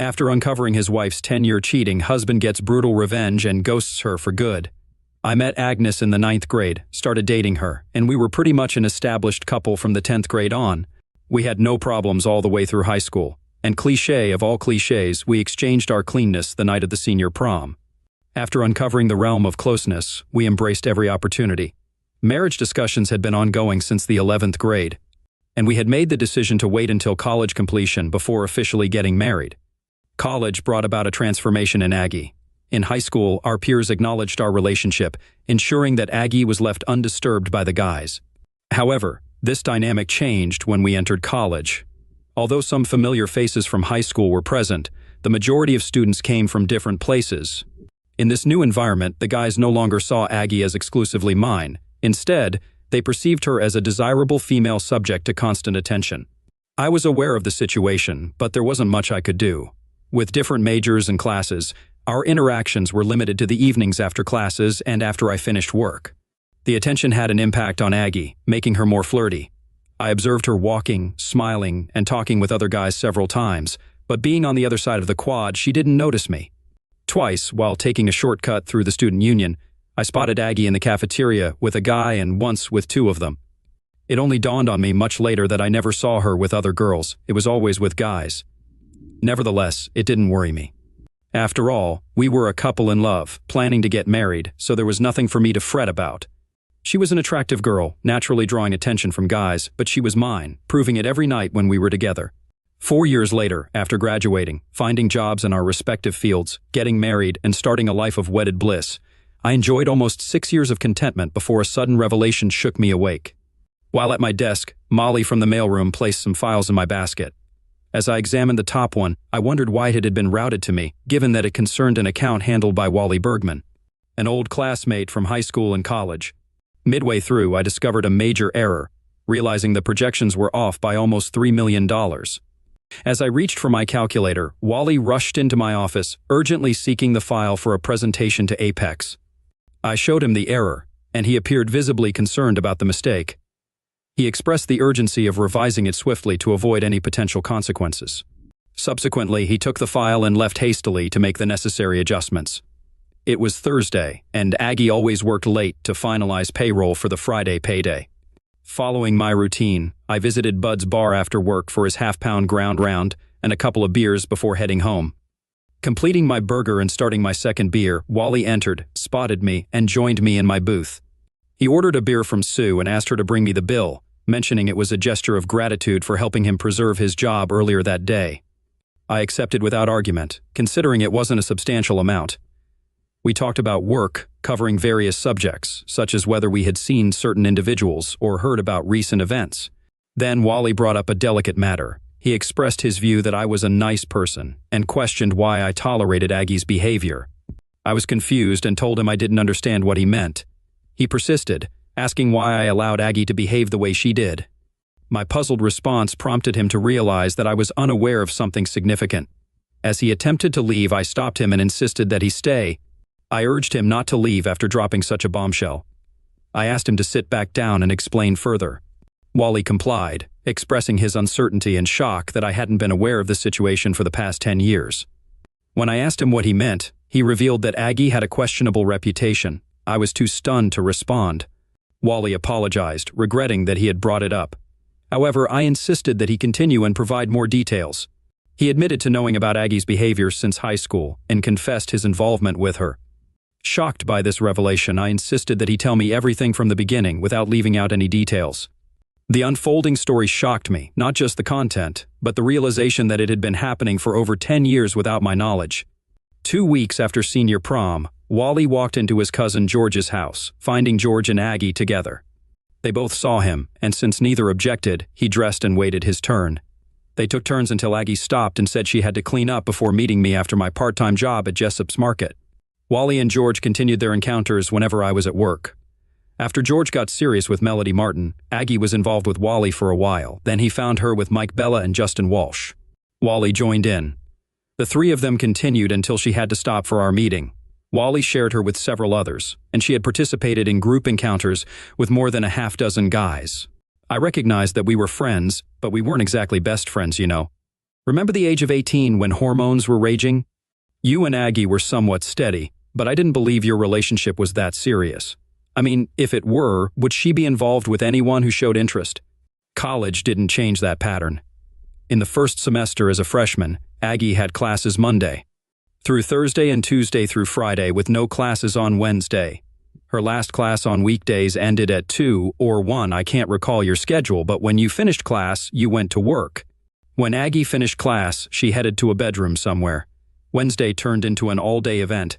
After uncovering his wife's 10-year cheating, husband gets brutal revenge and ghosts her for good. I met Agnes in the 9th grade, started dating her, and we were pretty much an established couple from the 10th grade on. We had no problems all the way through high school, and cliché of all clichés, we exchanged our cleanness the night of the senior prom. After uncovering the realm of closeness, we embraced every opportunity. Marriage discussions had been ongoing since the 11th grade, and we had made the decision to wait until college completion before officially getting married. College brought about a transformation in Aggie. In high school, our peers acknowledged our relationship, ensuring that Aggie was left undisturbed by the guys. However, this dynamic changed when we entered college. Although some familiar faces from high school were present, the majority of students came from different places. In this new environment, the guys no longer saw Aggie as exclusively mine. Instead, they perceived her as a desirable female subject to constant attention. I was aware of the situation, but there wasn't much I could do. With different majors and classes, our interactions were limited to the evenings after classes and after I finished work. The attention had an impact on Aggie, making her more flirty. I observed her walking, smiling, and talking with other guys several times, but being on the other side of the quad, she didn't notice me. Twice, while taking a shortcut through the student union, I spotted Aggie in the cafeteria with a guy and once with 2 of them. It only dawned on me much later that I never saw her with other girls. It was always with guys. Nevertheless, it didn't worry me. After all, we were a couple in love, planning to get married, so there was nothing for me to fret about. She was an attractive girl, naturally drawing attention from guys, but she was mine, proving it every night when we were together. 4 years later, after graduating, finding jobs in our respective fields, getting married, and starting a life of wedded bliss, I enjoyed almost 6 years of contentment before a sudden revelation shook me awake. While at my desk, Molly from the mailroom placed some files in my basket. As I examined the top one, I wondered why it had been routed to me, given that it concerned an account handled by Wally Bergman, an old classmate from high school and college. Midway through, I discovered a major error, realizing the projections were off by almost $3 million. As I reached for my calculator, Wally rushed into my office, urgently seeking the file for a presentation to Apex. I showed him the error, and he appeared visibly concerned about the mistake. He expressed the urgency of revising it swiftly to avoid any potential consequences. Subsequently, he took the file and left hastily to make the necessary adjustments. It was Thursday, and Aggie always worked late to finalize payroll for the Friday payday. Following my routine, I visited Bud's bar after work for his half-pound ground round and a couple of beers before heading home. Completing my burger and starting my second beer, Wally entered, spotted me, and joined me in my booth. He ordered a beer from Sue and asked her to bring me the bill, mentioning it was a gesture of gratitude for helping him preserve his job earlier that day. I accepted without argument, considering it wasn't a substantial amount. We talked about work, covering various subjects, such as whether we had seen certain individuals or heard about recent events. Then Wally brought up a delicate matter. He expressed his view that I was a nice person and questioned why I tolerated Aggie's behavior. I was confused and told him I didn't understand what he meant. He persisted, asking why I allowed Aggie to behave the way she did. My puzzled response prompted him to realize that I was unaware of something significant. As he attempted to leave, I stopped him and insisted that he stay. I urged him not to leave after dropping such a bombshell. I asked him to sit back down and explain further. Wally complied, expressing his uncertainty and shock that I hadn't been aware of the situation for the past 10 years. When I asked him what he meant, he revealed that Aggie had a questionable reputation. I was too stunned to respond. Wally apologized, regretting that he had brought it up. However, I insisted that he continue and provide more details. He admitted to knowing about Aggie's behavior since high school and confessed his involvement with her. Shocked by this revelation, I insisted that he tell me everything from the beginning without leaving out any details. The unfolding story shocked me, not just the content, but the realization that it had been happening for over 10 years without my knowledge. 2 weeks after senior prom, Wally walked into his cousin George's house, finding George and Aggie together. They both saw him, and since neither objected, he dressed and waited his turn. They took turns until Aggie stopped and said she had to clean up before meeting me after my part-time job at Jessup's Market. Wally and George continued their encounters whenever I was at work. After George got serious with Melody Martin, Aggie was involved with Wally for a while. Then he found her with Mike Bella and Justin Walsh. Wally joined in. The 3 of them continued until she had to stop for our meeting. Wally shared her with several others, and she had participated in group encounters with more than a half-dozen guys. I recognized that we were friends, but we weren't exactly best friends, you know. Remember the age of 18 when hormones were raging? You and Aggie were somewhat steady, but I didn't believe your relationship was that serious. I mean, if it were, would she be involved with anyone who showed interest? College didn't change that pattern. In the first semester as a freshman, Aggie had classes Monday through Thursday and Tuesday through Friday with no classes on Wednesday. Her last class on weekdays ended at 2 or 1, I can't recall your schedule, but when you finished class, you went to work. When Aggie finished class, she headed to a bedroom somewhere. Wednesday turned into an all-day event.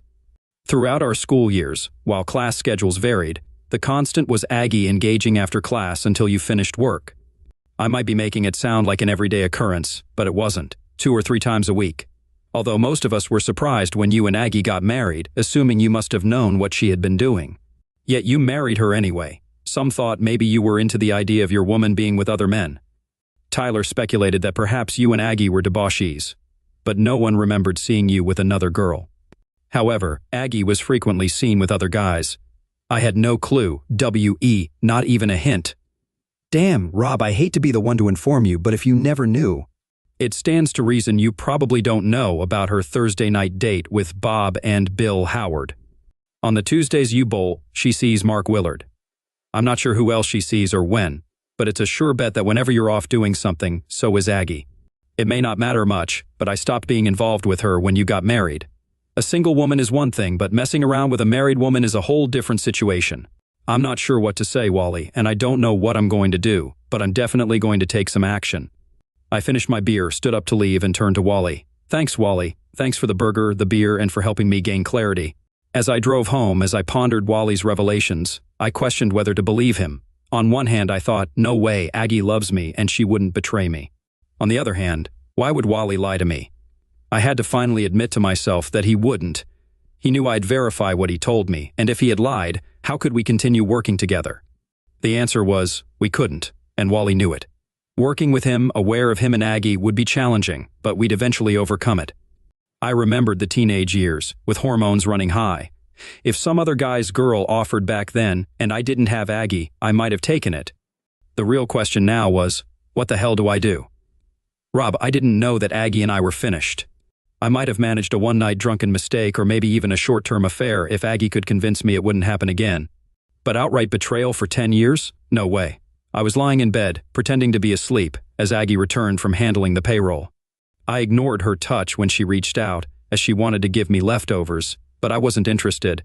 Throughout our school years, while class schedules varied, the constant was Aggie engaging after class until you finished work. I might be making it sound like an everyday occurrence, but it wasn't, 2 or 3 times a week. Although most of us were surprised when you and Aggie got married, assuming you must have known what she had been doing. Yet you married her anyway. Some thought maybe you were into the idea of your woman being with other men. Tyler speculated that perhaps you and Aggie were debauchees, but no one remembered seeing you with another girl. However, Aggie was frequently seen with other guys. I had no clue, not even a hint. Damn, Rob, I hate to be the one to inform you, but if you never knew. It stands to reason you probably don't know about her Thursday night date with Bob and Bill Howard. On the Tuesdays you bowl, she sees Mark Willard. I'm not sure who else she sees or when, but it's a sure bet that whenever you're off doing something, so is Aggie. It may not matter much, but I stopped being involved with her when you got married. A single woman is one thing, but messing around with a married woman is a whole different situation. I'm not sure what to say, Wally, and I don't know what I'm going to do, but I'm definitely going to take some action. I finished my beer, stood up to leave, and turned to Wally. Thanks, Wally. Thanks for the burger, the beer, and for helping me gain clarity. As I drove home, as I pondered Wally's revelations, I questioned whether to believe him. On one hand, I thought, no way, Aggie loves me and she wouldn't betray me. On the other hand, why would Wally lie to me? I had to finally admit to myself that he wouldn't. He knew I'd verify what he told me, and if he had lied, how could we continue working together? The answer was, we couldn't, and Wally knew it. Working with him, aware of him and Aggie, would be challenging, but we'd eventually overcome it. I remembered the teenage years, with hormones running high. If some other guy's girl offered back then, and I didn't have Aggie, I might have taken it. The real question now was, what the hell do I do? Rob, I didn't know that Aggie and I were finished. I might have managed a one-night drunken mistake or maybe even a short-term affair if Aggie could convince me it wouldn't happen again. But outright betrayal for 10 years? No way. I was lying in bed, pretending to be asleep, as Aggie returned from handling the payroll. I ignored her touch when she reached out, as she wanted to give me leftovers, but I wasn't interested.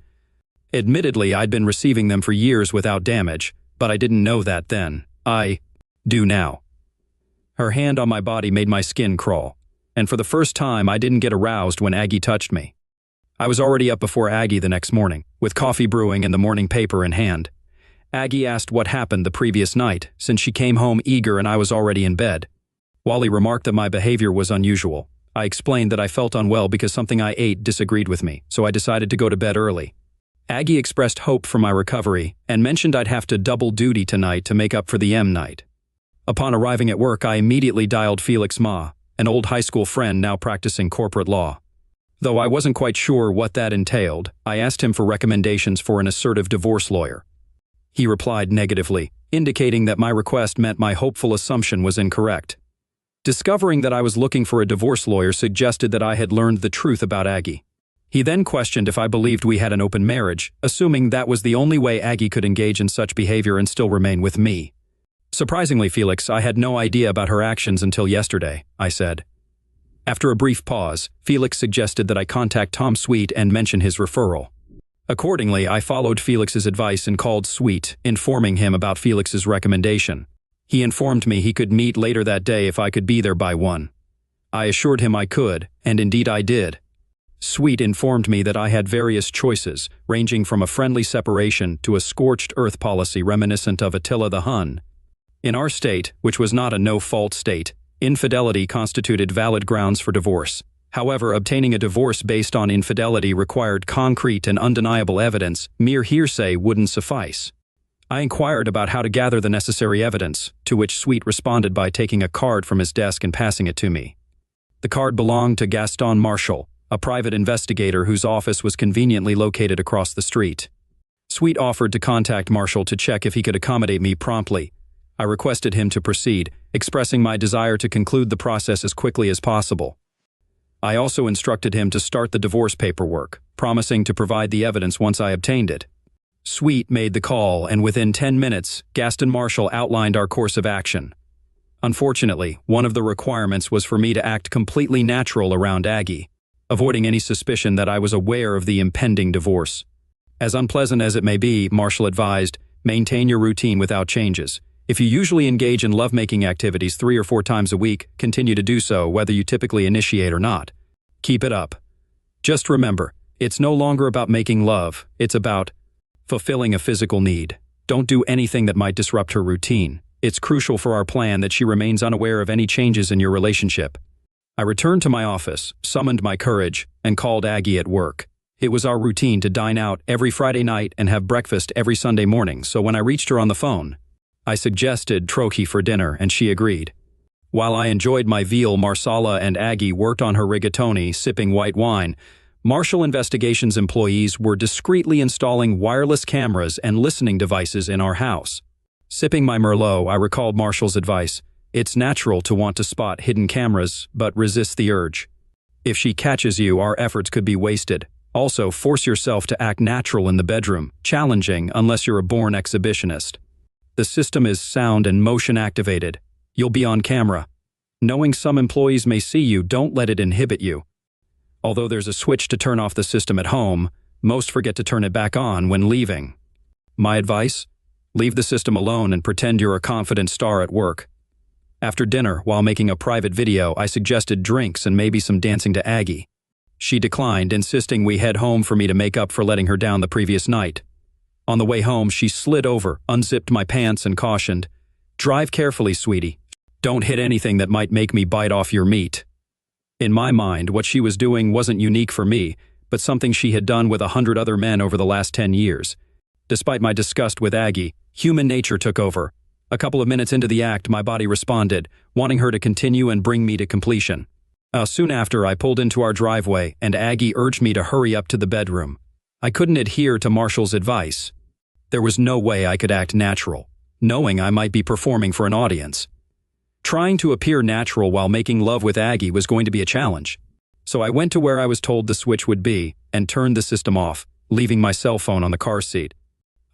Admittedly, I'd been receiving them for years without damage, but I didn't know that then. I do now. Her hand on my body made my skin crawl, and for the first time I didn't get aroused when Aggie touched me. I was already up before Aggie the next morning, with coffee brewing and the morning paper in hand. Aggie asked what happened the previous night, since she came home eager and I was already in bed. Wally remarked that my behavior was unusual. I explained that I felt unwell because something I ate disagreed with me, so I decided to go to bed early. Aggie expressed hope for my recovery and mentioned I'd have to double duty tonight to make up for the M night. Upon arriving at work, I immediately dialed Felix Ma, an old high school friend now practicing corporate law. Though I wasn't quite sure what that entailed, I asked him for recommendations for an assertive divorce lawyer. He replied negatively, indicating that my request meant my hopeful assumption was incorrect. Discovering that I was looking for a divorce lawyer suggested that I had learned the truth about Aggie. He then questioned if I believed we had an open marriage, assuming that was the only way Aggie could engage in such behavior and still remain with me. Surprisingly, Felix, I had no idea about her actions until yesterday, I said. After a brief pause, Felix suggested that I contact Tom Sweet and mention his referral. Accordingly, I followed Felix's advice and called Sweet, informing him about Felix's recommendation. He informed me he could meet later that day if I could be there by 1. I assured him I could, and indeed I did. Sweet informed me that I had various choices, ranging from a friendly separation to a scorched earth policy reminiscent of Attila the Hun. In our state, which was not a no-fault state, infidelity constituted valid grounds for divorce. However, obtaining a divorce based on infidelity required concrete and undeniable evidence. Mere hearsay wouldn't suffice. I inquired about how to gather the necessary evidence, to which Sweet responded by taking a card from his desk and passing it to me. The card belonged to Gaston Marshall, a private investigator whose office was conveniently located across the street. Sweet offered to contact Marshall to check if he could accommodate me promptly. I requested him to proceed, expressing my desire to conclude the process as quickly as possible. I also instructed him to start the divorce paperwork, promising to provide the evidence once I obtained it. Sweet made the call, and within 10 minutes, Gaston Marshall outlined our course of action. Unfortunately, one of the requirements was for me to act completely natural around Aggie, avoiding any suspicion that I was aware of the impending divorce. As unpleasant as it may be, Marshall advised, maintain your routine without changes. If you usually engage in lovemaking activities 3 or 4 times a week, continue to do so whether you typically initiate or not. Keep it up. Just remember, it's no longer about making love, it's about fulfilling a physical need. Don't do anything that might disrupt her routine. It's crucial for our plan that she remains unaware of any changes in your relationship. I returned to my office, summoned my courage, and called Aggie at work. It was our routine to dine out every Friday night and have breakfast every Sunday morning, so when I reached her on the phone, I suggested trochee for dinner, and she agreed. While I enjoyed my veal marsala and Aggie worked on her rigatoni, sipping white wine, Marshall Investigations employees were discreetly installing wireless cameras and listening devices in our house. Sipping my Merlot, I recalled Marshall's advice. It's natural to want to spot hidden cameras, but resist the urge. If she catches you, our efforts could be wasted. Also, force yourself to act natural in the bedroom, challenging unless you're a born exhibitionist. The system is sound and motion activated. You'll be on camera. Knowing some employees may see you, don't let it inhibit you. Although there's a switch to turn off the system at home, most forget to turn it back on when leaving. My advice? Leave the system alone and pretend you're a confident star at work. After dinner, while making a private video, I suggested drinks and maybe some dancing to Aggie. She declined, insisting we head home for me to make up for letting her down the previous night. On the way home, she slid over, unzipped my pants, and cautioned, "Drive carefully, sweetie. Don't hit anything that might make me bite off your meat." In my mind, what she was doing wasn't unique for me, but something she had done with 100 other men over the last 10 years. Despite my disgust with Aggie, human nature took over. A couple of minutes into the act, my body responded, wanting her to continue and bring me to completion. Soon after, I pulled into our driveway, and Aggie urged me to hurry up to the bedroom. I couldn't adhere to Marshall's advice. There was no way I could act natural, knowing I might be performing for an audience. Trying to appear natural while making love with Aggie was going to be a challenge. So I went to where I was told the switch would be and turned the system off, leaving my cell phone on the car seat.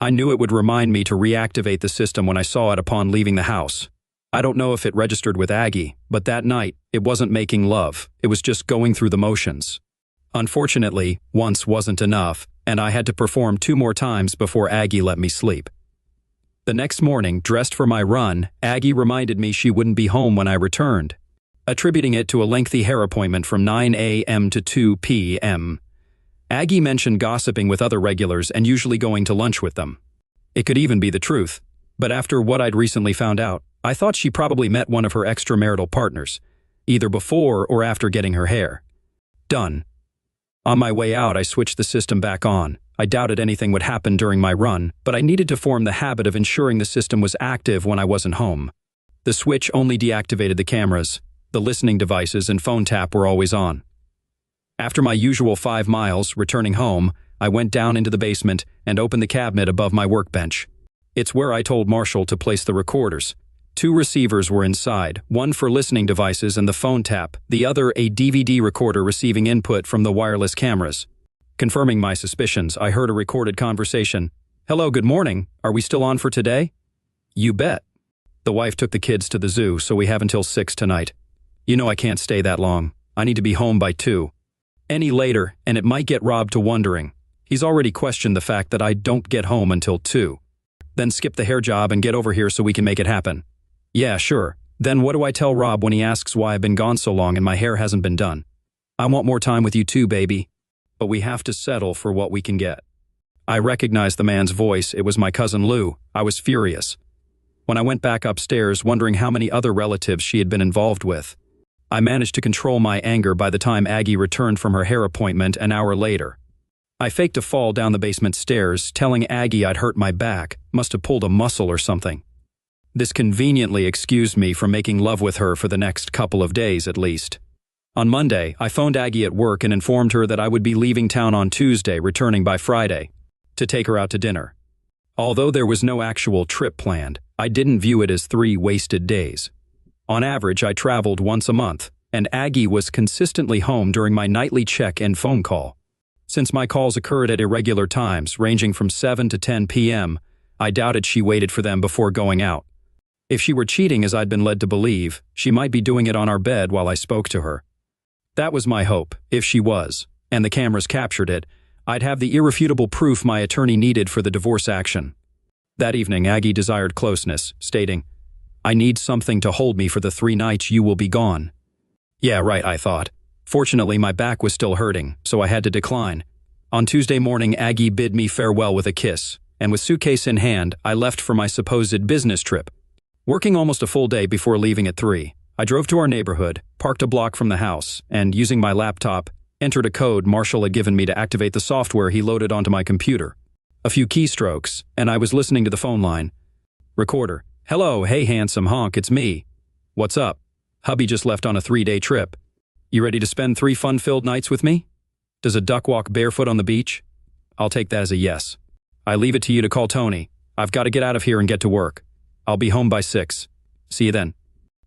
I knew it would remind me to reactivate the system when I saw it upon leaving the house. I don't know if it registered with Aggie, but that night, it wasn't making love, it was just going through the motions. Unfortunately, once wasn't enough, and I had to perform 2 more times before Aggie let me sleep. The next morning, dressed for my run, Aggie reminded me she wouldn't be home when I returned, attributing it to a lengthy hair appointment from 9 a.m. to 2 p.m. Aggie mentioned gossiping with other regulars and usually going to lunch with them. It could even be the truth, but after what I'd recently found out, I thought she probably met one of her extramarital partners, either before or after getting her hair done. On my way out, I switched the system back on. I doubted anything would happen during my run, but I needed to form the habit of ensuring the system was active when I wasn't home. The switch only deactivated the cameras. The listening devices and phone tap were always on. After my usual 5 miles, returning home, I went down into the basement and opened the cabinet above my workbench. It's where I told Marshall to place the recorders. 2 receivers were inside, one for listening devices and the phone tap, the other a DVD recorder receiving input from the wireless cameras. Confirming my suspicions, I heard a recorded conversation. "Hello, good morning. Are we still on for today?" "You bet. The wife took the kids to the zoo, so we have until 6 tonight. You know I can't stay that long. I need to be home by 2. Any later, and it might get Rob to wondering. He's already questioned the fact that I don't get home until 2. Then skip the hair job and get over here so we can make it happen." "Yeah, sure. Then what do I tell Rob when he asks why I've been gone so long and my hair hasn't been done? I want more time with you too, baby. But we have to settle for what we can get." I recognized the man's voice. It was my cousin Lou. I was furious. When I went back upstairs, wondering how many other relatives she had been involved with, I managed to control my anger by the time Aggie returned from her hair appointment an hour later. I faked a fall down the basement stairs, telling Aggie I'd hurt my back, must have pulled a muscle or something. This conveniently excused me from making love with her for the next couple of days at least. On Monday, I phoned Aggie at work and informed her that I would be leaving town on Tuesday, returning by Friday, to take her out to dinner. Although there was no actual trip planned, I didn't view it as 3 wasted days. On average, I traveled once a month, and Aggie was consistently home during my nightly check and phone call. Since my calls occurred at irregular times, ranging from 7 to 10 p.m., I doubted she waited for them before going out. If she were cheating as I'd been led to believe, she might be doing it on our bed while I spoke to her. That was my hope, if she was, and the cameras captured it, I'd have the irrefutable proof my attorney needed for the divorce action. That evening, Aggie desired closeness, stating, "I need something to hold me for the 3 nights you will be gone." Yeah, right, I thought. Fortunately, my back was still hurting, so I had to decline. On Tuesday morning, Aggie bid me farewell with a kiss, and with suitcase in hand, I left for my supposed business trip. Working almost a full day before leaving at 3, I drove to our neighborhood, parked a block from the house, and using my laptop, entered a code Marshall had given me to activate the software he loaded onto my computer. A few keystrokes, and I was listening to the phone line. Recorder. "Hello, hey handsome honk, it's me. What's up? Hubby just left on a 3-day trip. You ready to spend 3 fun-filled nights with me? Does a duck walk barefoot on the beach? I'll take that as a yes. I leave it to you to call Tony. I've got to get out of here and get to work. I'll be home by 6. See you then."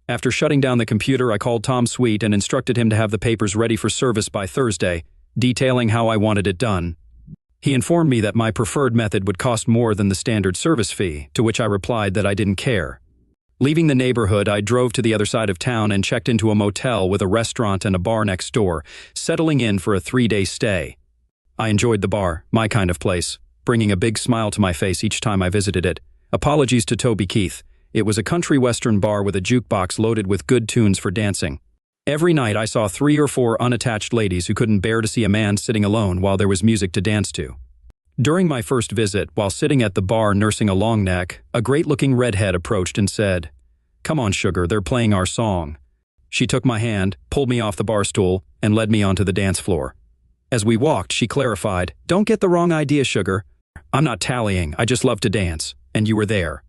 After shutting down the computer, I called Tom Sweet and instructed him to have the papers ready for service by Thursday, detailing how I wanted it done. He informed me that my preferred method would cost more than the standard service fee, to which I replied that I didn't care. Leaving the neighborhood, I drove to the other side of town and checked into a motel with a restaurant and a bar next door, settling in for a 3-day stay. I enjoyed the bar, my kind of place, bringing a big smile to my face each time I visited it. Apologies to Toby Keith. It was a country western bar with a jukebox loaded with good tunes for dancing. Every night I saw 3 or 4 unattached ladies who couldn't bear to see a man sitting alone while there was music to dance to. During my first visit, while sitting at the bar nursing a long neck, a great-looking redhead approached and said, "Come on, sugar, they're playing our song." She took my hand, pulled me off the bar stool, and led me onto the dance floor. As we walked, she clarified, "Don't get the wrong idea, sugar. I'm not tallying, I just love to dance, and you were there."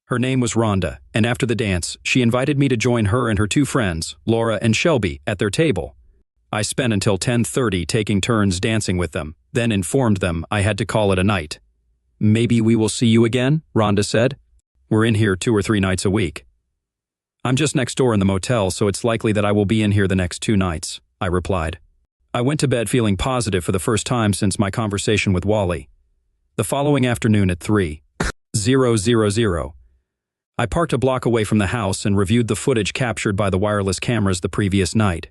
Her name was Rhonda, and after the dance, she invited me to join her and her 2 friends, Laura and Shelby, at their table. I spent until 10:30 taking turns dancing with them, then informed them I had to call it a night. "Maybe we will see you again," Rhonda said. "We're in here 2 or 3 nights a week." "I'm just next door in the motel, so it's likely that I will be in here the next 2 nights," I replied. I went to bed feeling positive for the first time since my conversation with Wally. The following afternoon at 3:00, I parked a block away from the house and reviewed the footage captured by the wireless cameras the previous night.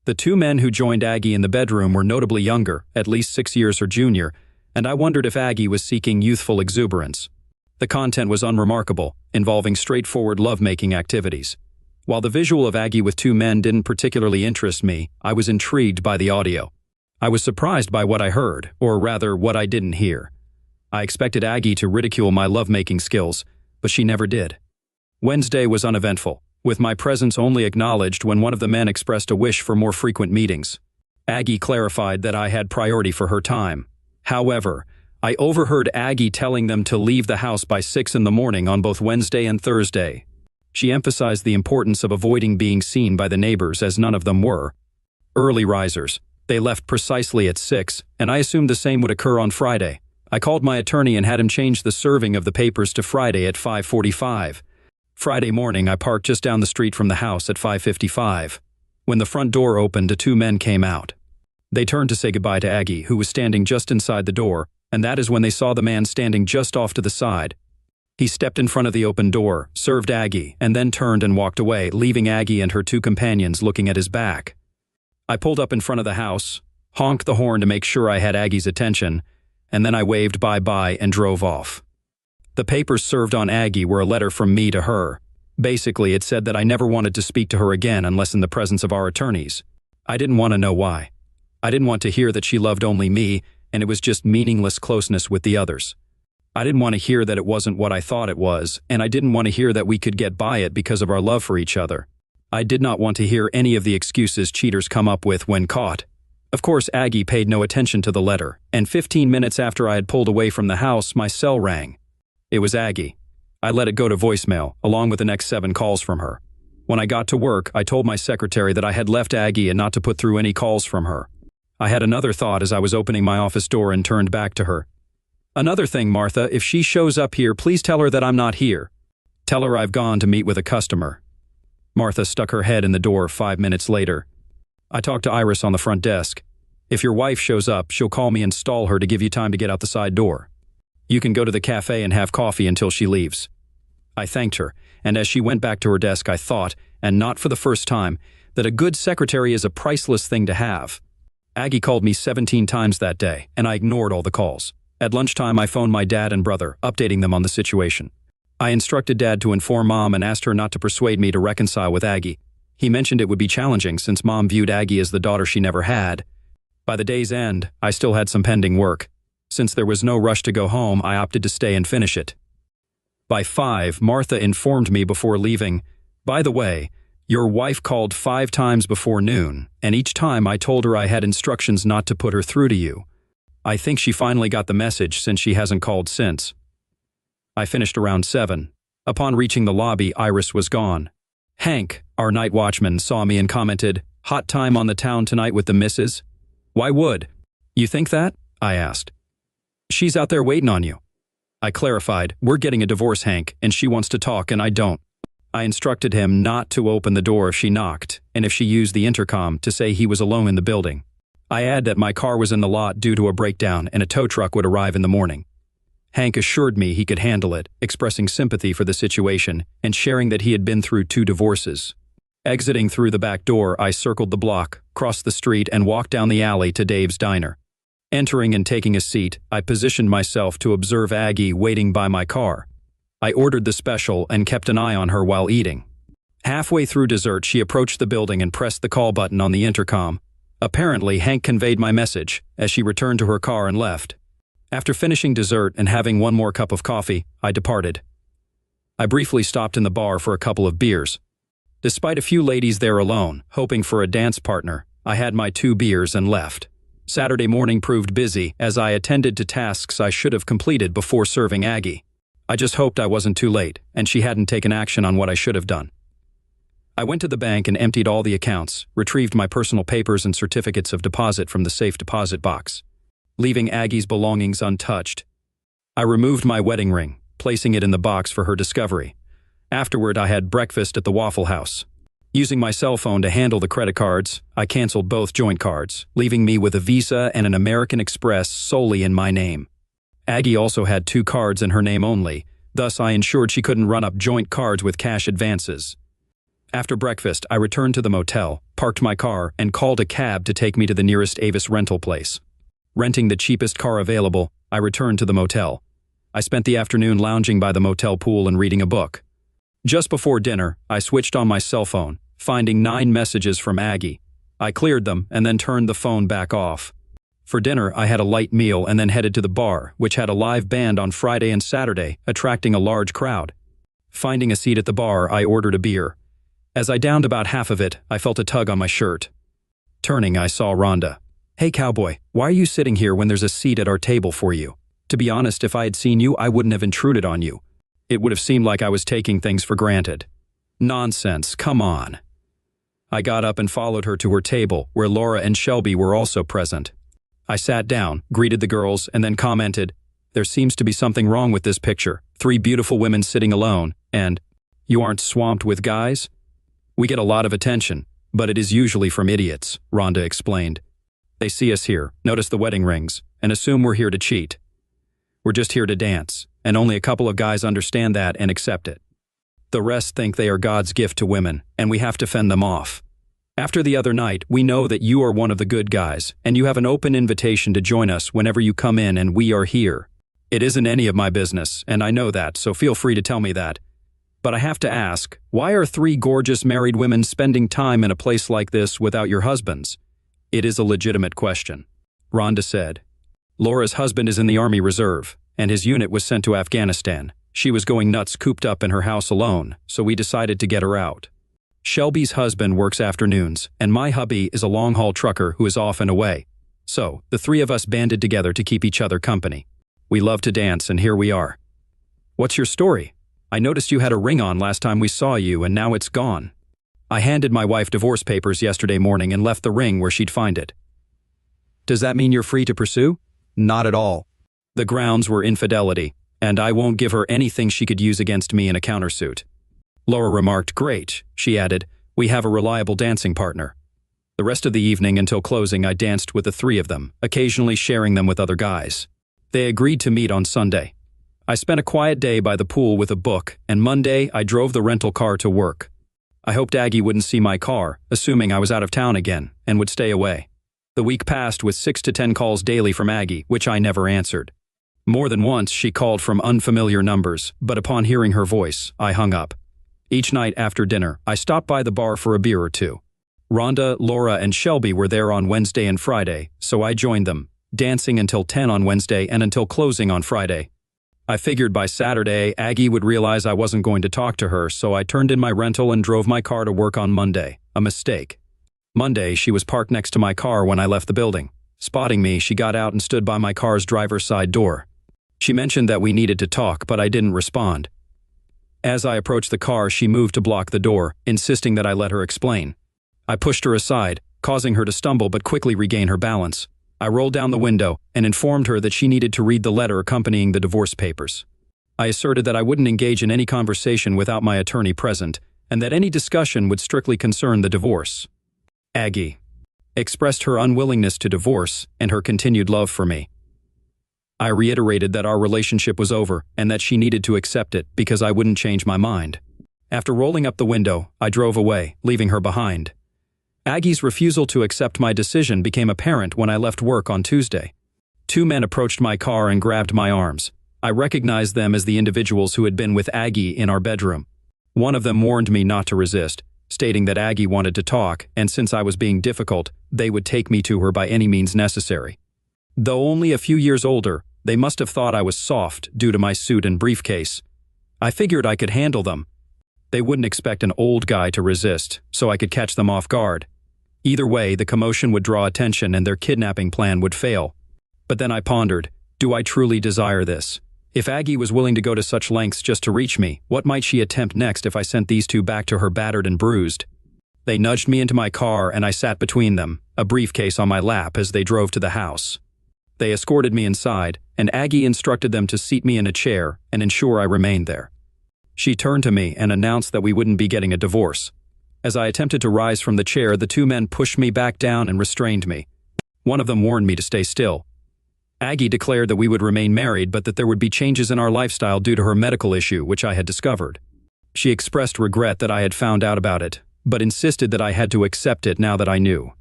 The 2 men who joined Aggie in the bedroom were notably younger, at least 6 years her junior, and I wondered if Aggie was seeking youthful exuberance. The content was unremarkable, involving straightforward lovemaking activities. While the visual of Aggie with 2 men didn't particularly interest me, I was intrigued by the audio. I was surprised by what I heard, or rather, what I didn't hear. I expected Aggie to ridicule my lovemaking skills, but she never did. Wednesday was uneventful, with my presence only acknowledged when one of the men expressed a wish for more frequent meetings. Aggie clarified that I had priority for her time. However, I overheard Aggie telling them to leave the house by 6 in the morning on both Wednesday and Thursday. She emphasized the importance of avoiding being seen by the neighbors, as none of them were. Early risers. They left precisely at 6, and I assumed the same would occur on Friday. I called my attorney and had him change the serving of the papers to Friday at 5:45. Friday morning, I parked just down the street from the house at 5:55. When the front door opened, the 2 men came out. They turned to say goodbye to Aggie, who was standing just inside the door, and that is when they saw the man standing just off to the side. He stepped in front of the open door, served Aggie, and then turned and walked away, leaving Aggie and her 2 companions looking at his back. I pulled up in front of the house, honked the horn to make sure I had Aggie's attention, and then I waved bye-bye and drove off. The papers served on Aggie were a letter from me to her. Basically, it said that I never wanted to speak to her again unless in the presence of our attorneys. I didn't want to know why. I didn't want to hear that she loved only me, and it was just meaningless closeness with the others. I didn't want to hear that it wasn't what I thought it was, and I didn't want to hear that we could get by it because of our love for each other. I did not want to hear any of the excuses cheaters come up with when caught. Of course, Aggie paid no attention to the letter, and 15 minutes after I had pulled away from the house, my cell rang. It was Aggie. I let it go to voicemail, along with the next 7 calls from her. When I got to work, I told my secretary that I had left Aggie and not to put through any calls from her. I had another thought as I was opening my office door and turned back to her. Another thing, Martha, if she shows up here, please tell her that I'm not here. Tell her I've gone to meet with a customer. Martha stuck her head in the door 5 minutes later. I talked to Iris on the front desk. If your wife shows up, she'll call me and stall her to give you time to get out the side door. You can go to the cafe and have coffee until she leaves. I thanked her, and as she went back to her desk, I thought, and not for the first time, that a good secretary is a priceless thing to have. Aggie called me 17 times that day, and I ignored all the calls. At lunchtime, I phoned my dad and brother, updating them on the situation. I instructed Dad to inform Mom and asked her not to persuade me to reconcile with Aggie. He mentioned it would be challenging since Mom viewed Aggie as the daughter she never had. By the day's end, I still had some pending work. Since there was no rush to go home, I opted to stay and finish it. By 5, Martha informed me before leaving, "By the way, your wife called 5 times before noon, and each time I told her I had instructions not to put her through to you. I think she finally got the message since she hasn't called since." I finished around 7. Upon reaching the lobby, Iris was gone. Hank, our night watchman, saw me and commented, "Hot time on the town tonight with the missus?" "Why would? You think that?" I asked. "She's out there waiting on you." I clarified, "We're getting a divorce, Hank, and she wants to talk and I don't." I instructed him not to open the door if she knocked, and if she used the intercom, to say he was alone in the building. I add that my car was in the lot due to a breakdown and a tow truck would arrive in the morning. Hank assured me he could handle it, expressing sympathy for the situation and sharing that he had been through 2 divorces. Exiting through the back door, I circled the block, crossed the street, and walked down the alley to Dave's diner. Entering and taking a seat, I positioned myself to observe Aggie waiting by my car. I ordered the special and kept an eye on her while eating. Halfway through dessert, she approached the building and pressed the call button on the intercom. Apparently, Hank conveyed my message as she returned to her car and left. After finishing dessert and having one more cup of coffee, I departed. I briefly stopped in the bar for a couple of beers. Despite a few ladies there alone, hoping for a dance partner, I had my 2 beers and left. Saturday morning proved busy as I attended to tasks I should have completed before serving Aggie. I just hoped I wasn't too late and she hadn't taken action on what I should have done. I went to the bank and emptied all the accounts, retrieved my personal papers and certificates of deposit from the safe deposit box, leaving Aggie's belongings untouched. I removed my wedding ring, placing it in the box for her discovery. Afterward, I had breakfast at the Waffle House. Using my cell phone to handle the credit cards, I canceled both joint cards, leaving me with a Visa and an American Express solely in my name. Aggie also had 2 cards in her name only, thus I ensured she couldn't run up joint cards with cash advances. After breakfast, I returned to the motel, parked my car, and called a cab to take me to the nearest Avis rental place. Renting the cheapest car available, I returned to the motel. I spent the afternoon lounging by the motel pool and reading a book. Just before dinner, I switched on my cell phone, finding 9 messages from Aggie. I cleared them and then turned the phone back off. For dinner, I had a light meal and then headed to the bar, which had a live band on Friday and Saturday, attracting a large crowd. Finding a seat at the bar, I ordered a beer. As I downed about half of it, I felt a tug on my shirt. Turning, I saw Rhonda. "Hey, cowboy, why are you sitting here when there's a seat at our table for you? To be honest, if I had seen you, I wouldn't have intruded on you. It would have seemed like I was taking things for granted." "Nonsense, come on." I got up and followed her to her table, where Laura and Shelby were also present. I sat down, greeted the girls, and then commented, "There seems to be something wrong with this picture. 3 beautiful women sitting alone, and you aren't swamped with guys?" "We get a lot of attention, but it is usually from idiots," Rhonda explained. "They see us here, notice the wedding rings, and assume we're here to cheat. We're just here to dance, and only a couple of guys understand that and accept it. The rest think they are God's gift to women, and we have to fend them off. After the other night, we know that you are one of the good guys, and you have an open invitation to join us whenever you come in, and we are here. It isn't any of my business, and I know that, so feel free to tell me that. But I have to ask, why are 3 gorgeous married women spending time in a place like this without your husbands? It is a legitimate question," Rhonda said. "Laura's husband is in the Army Reserve, and his unit was sent to Afghanistan. She was going nuts cooped up in her house alone, so we decided to get her out. Shelby's husband works afternoons, and my hubby is a long-haul trucker who is off and away. So, the 3 of us banded together to keep each other company. We love to dance, and here we are." "What's your story? I noticed you had a ring on last time we saw you, and now it's gone." "I handed my wife divorce papers yesterday morning and left the ring where she'd find it." "Does that mean you're free to pursue?" Not at all. The grounds were infidelity, and I won't give her anything she could use against me in a countersuit. Laura remarked, "Great," she added, "we have a reliable dancing partner." The rest of the evening until closing I danced with the three of them, occasionally sharing them with other guys. They agreed to meet on Sunday. I spent a quiet day by the pool with a book, and Monday I drove the rental car to work. I hoped Aggie wouldn't see my car, assuming I was out of town again, and would stay away. The week passed with 6 to 10 calls daily from Aggie, which I never answered. More than once she called from unfamiliar numbers, but upon hearing her voice, I hung up. Each night after dinner, I stopped by the bar for a beer or two. Rhonda, Laura, and Shelby were there on Wednesday and Friday, so I joined them, dancing until 10 on Wednesday and until closing on Friday. I figured by Saturday, Aggie would realize I wasn't going to talk to her, so I turned in my rental and drove my car to work on Monday. A mistake. Monday, she was parked next to my car when I left the building. Spotting me, she got out and stood by my car's driver's side door. She mentioned that we needed to talk, but I didn't respond. As I approached the car, she moved to block the door, insisting that I let her explain. I pushed her aside, causing her to stumble but quickly regain her balance. I rolled down the window and informed her that she needed to read the letter accompanying the divorce papers. I asserted that I wouldn't engage in any conversation without my attorney present, and that any discussion would strictly concern the divorce. Aggie expressed her unwillingness to divorce and her continued love for me. I reiterated that our relationship was over and that she needed to accept it because I wouldn't change my mind. After rolling up the window, I drove away, leaving her behind. Aggie's refusal to accept my decision became apparent when I left work on Tuesday. 2 men approached my car and grabbed my arms. I recognized them as the individuals who had been with Aggie in our bedroom. One of them warned me not to resist, stating that Aggie wanted to talk, and since I was being difficult, they would take me to her by any means necessary. Though only a few years older, they must have thought I was soft due to my suit and briefcase. I figured I could handle them. They wouldn't expect an old guy to resist, so I could catch them off guard. Either way, the commotion would draw attention and their kidnapping plan would fail. But then I pondered, do I truly desire this? If Aggie was willing to go to such lengths just to reach me, what might she attempt next if I sent these two back to her battered and bruised? They nudged me into my car and I sat between them, a briefcase on my lap as they drove to the house. They escorted me inside, and Aggie instructed them to seat me in a chair and ensure I remained there. She turned to me and announced that we wouldn't be getting a divorce. As I attempted to rise from the chair, the 2 men pushed me back down and restrained me. One of them warned me to stay still. Aggie declared that we would remain married, but that there would be changes in our lifestyle due to her medical issue, which I had discovered. She expressed regret that I had found out about it, but insisted that I had to accept it now that I knew.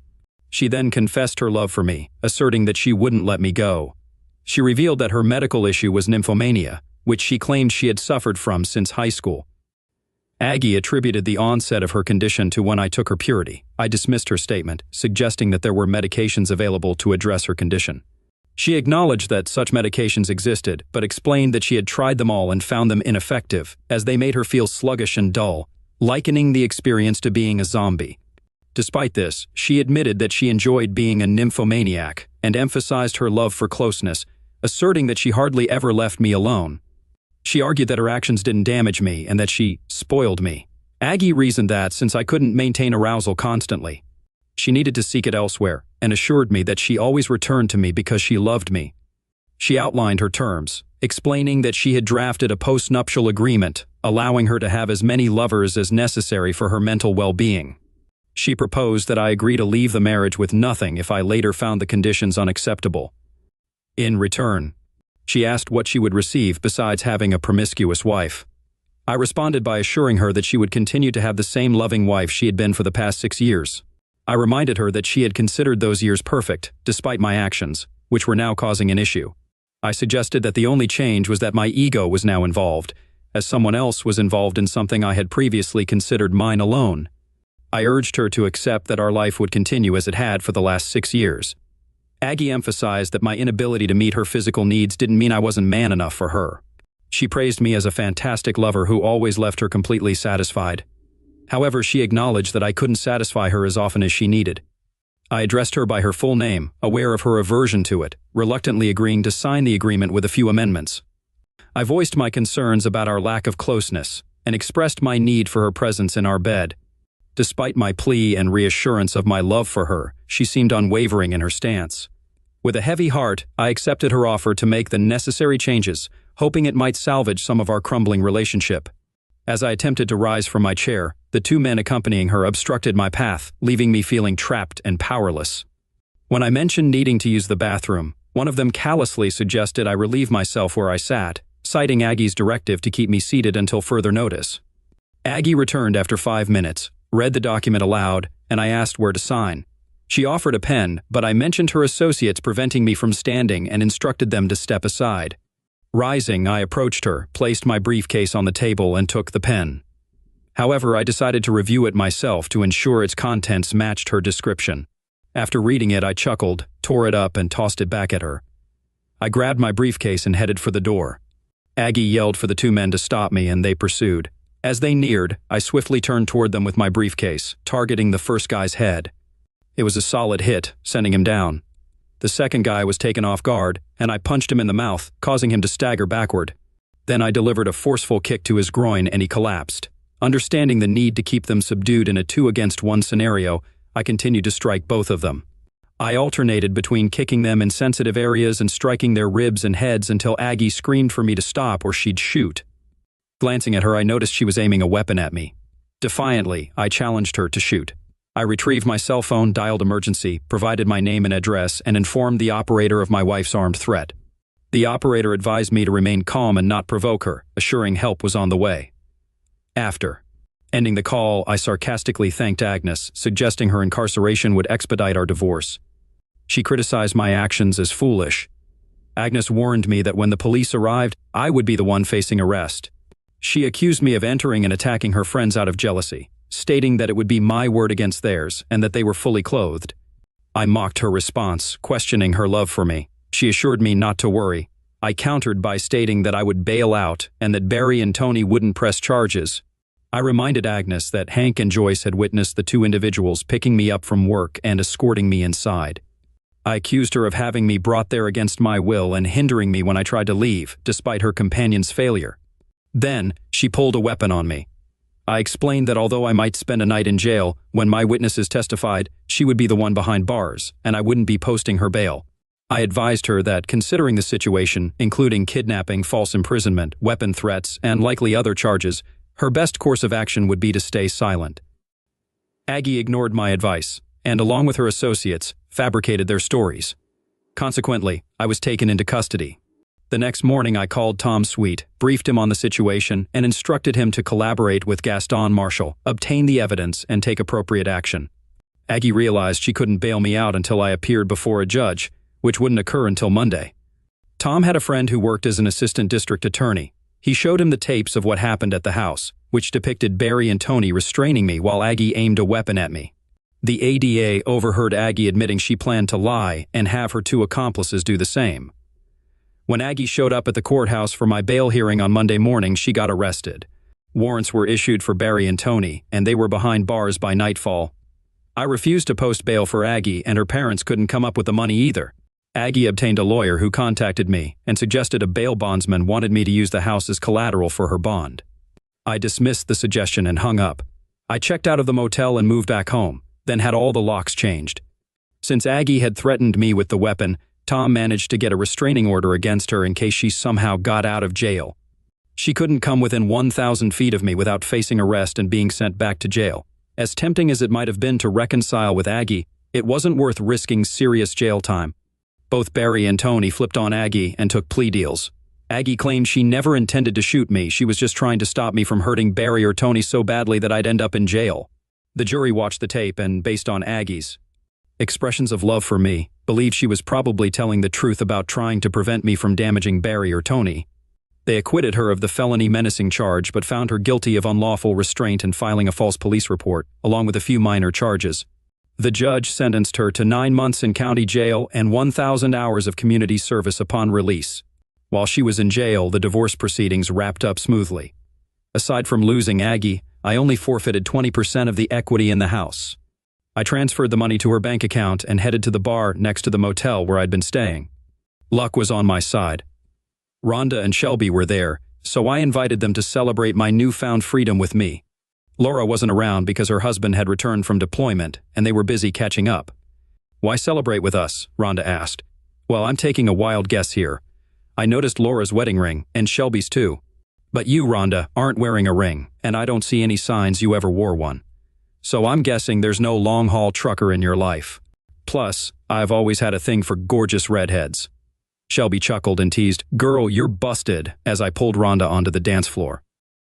She then confessed her love for me, asserting that she wouldn't let me go. She revealed that her medical issue was nymphomania, which she claimed she had suffered from since high school. Aggie attributed the onset of her condition to when I took her purity. I dismissed her statement, suggesting that there were medications available to address her condition. She acknowledged that such medications existed, but explained that she had tried them all and found them ineffective, as they made her feel sluggish and dull, likening the experience to being a zombie. Despite this, she admitted that she enjoyed being a nymphomaniac and emphasized her love for closeness, asserting that she hardly ever left me alone. She argued that her actions didn't damage me and that she spoiled me. Aggie reasoned that since I couldn't maintain arousal constantly, she needed to seek it elsewhere and assured me that she always returned to me because she loved me. She outlined her terms, explaining that she had drafted a post-nuptial agreement, allowing her to have as many lovers as necessary for her mental well-being. She proposed that I agree to leave the marriage with nothing if I later found the conditions unacceptable. In return, she asked what she would receive besides having a promiscuous wife. I responded by assuring her that she would continue to have the same loving wife she had been for the past 6 years. I reminded her that she had considered those years perfect, despite my actions, which were now causing an issue. I suggested that the only change was that my ego was now involved, as someone else was involved in something I had previously considered mine alone. I urged her to accept that our life would continue as it had for the last 6 years. Aggie emphasized that my inability to meet her physical needs didn't mean I wasn't man enough for her. She praised me as a fantastic lover who always left her completely satisfied. However, she acknowledged that I couldn't satisfy her as often as she needed. I addressed her by her full name, aware of her aversion to it, reluctantly agreeing to sign the agreement with a few amendments. I voiced my concerns about our lack of closeness and expressed my need for her presence in our bed. Despite my plea and reassurance of my love for her, she seemed unwavering in her stance. With a heavy heart, I accepted her offer to make the necessary changes, hoping it might salvage some of our crumbling relationship. As I attempted to rise from my chair, the two men accompanying her obstructed my path, leaving me feeling trapped and powerless. When I mentioned needing to use the bathroom, one of them callously suggested I relieve myself where I sat, citing Aggie's directive to keep me seated until further notice. Aggie returned after 5 minutes, read the document aloud, and I asked where to sign. She offered a pen, but I mentioned her associates preventing me from standing and instructed them to step aside. Rising, I approached her, placed my briefcase on the table, and took the pen. However, I decided to review it myself to ensure its contents matched her description. After reading it, I chuckled, tore it up, and tossed it back at her. I grabbed my briefcase and headed for the door. Aggie yelled for the two men to stop me, and they pursued. As they neared, I swiftly turned toward them with my briefcase, targeting the first guy's head. It was a solid hit, sending him down. The second guy was taken off guard, and I punched him in the mouth, causing him to stagger backward. Then I delivered a forceful kick to his groin, and he collapsed. Understanding the need to keep them subdued in a 2-against-1 scenario, I continued to strike both of them. I alternated between kicking them in sensitive areas and striking their ribs and heads until Aggie screamed for me to stop or she'd shoot. Glancing at her, I noticed she was aiming a weapon at me. Defiantly, I challenged her to shoot. I retrieved my cell phone, dialed emergency, provided my name and address, and informed the operator of my wife's armed threat. The operator advised me to remain calm and not provoke her, assuring help was on the way. After ending the call, I sarcastically thanked Agnes, suggesting her incarceration would expedite our divorce. She criticized my actions as foolish. Agnes warned me that when the police arrived, I would be the one facing arrest. She accused me of entering and attacking her friends out of jealousy, stating that it would be my word against theirs and that they were fully clothed. I mocked her response, questioning her love for me. She assured me not to worry. I countered by stating that I would bail out and that Barry and Tony wouldn't press charges. I reminded Agnes that Hank and Joyce had witnessed the two individuals picking me up from work and escorting me inside. I accused her of having me brought there against my will and hindering me when I tried to leave, despite her companion's failure. Then, she pulled a weapon on me. I explained that although I might spend a night in jail, when my witnesses testified, she would be the one behind bars, and I wouldn't be posting her bail. I advised her that, considering the situation, including kidnapping, false imprisonment, weapon threats, and likely other charges, her best course of action would be to stay silent. Aggie ignored my advice, and along with her associates, fabricated their stories. Consequently, I was taken into custody. The next morning, I called Tom Sweet, briefed him on the situation, and instructed him to collaborate with Gaston Marshall, obtain the evidence, and take appropriate action. Aggie realized she couldn't bail me out until I appeared before a judge, which wouldn't occur until Monday. Tom had a friend who worked as an assistant district attorney. He showed him the tapes of what happened at the house, which depicted Barry and Tony restraining me while Aggie aimed a weapon at me. The ADA overheard Aggie admitting she planned to lie and have her two accomplices do the same. When Aggie showed up at the courthouse for my bail hearing on Monday morning, she got arrested. Warrants were issued for Barry and Tony, and they were behind bars by nightfall. I refused to post bail for Aggie, and her parents couldn't come up with the money either. Aggie obtained a lawyer who contacted me and suggested a bail bondsman wanted me to use the house as collateral for her bond. I dismissed the suggestion and hung up. I checked out of the motel and moved back home, then had all the locks changed. Since Aggie had threatened me with the weapon, Tom managed to get a restraining order against her in case she somehow got out of jail. She couldn't come within 1,000 feet of me without facing arrest and being sent back to jail. As tempting as it might have been to reconcile with Aggie, it wasn't worth risking serious jail time. Both Barry and Tony flipped on Aggie and took plea deals. Aggie claimed she never intended to shoot me, she was just trying to stop me from hurting Barry or Tony so badly that I'd end up in jail. The jury watched the tape and, based on Aggie's expressions of love for me, believed she was probably telling the truth about trying to prevent me from damaging Barry or Tony. They acquitted her of the felony menacing charge but found her guilty of unlawful restraint and filing a false police report, along with a few minor charges. The judge sentenced her to 9 months in county jail and 1,000 hours of community service upon release. While she was in jail, the divorce proceedings wrapped up smoothly. Aside from losing Aggie, I only forfeited 20% of the equity in the house. I transferred the money to her bank account and headed to the bar next to the motel where I'd been staying. Luck was on my side. Rhonda and Shelby were there, so I invited them to celebrate my newfound freedom with me. Laura wasn't around because her husband had returned from deployment and they were busy catching up. "Why celebrate with us?" Rhonda asked. Well, I'm taking a wild guess here. I noticed Laura's wedding ring, and Shelby's too. But you, Rhonda, aren't wearing a ring, and I don't see any signs you ever wore one. So I'm guessing there's no long-haul trucker in your life. Plus, I've always had a thing for gorgeous redheads. Shelby chuckled and teased, "Girl, you're busted," as I pulled Rhonda onto the dance floor.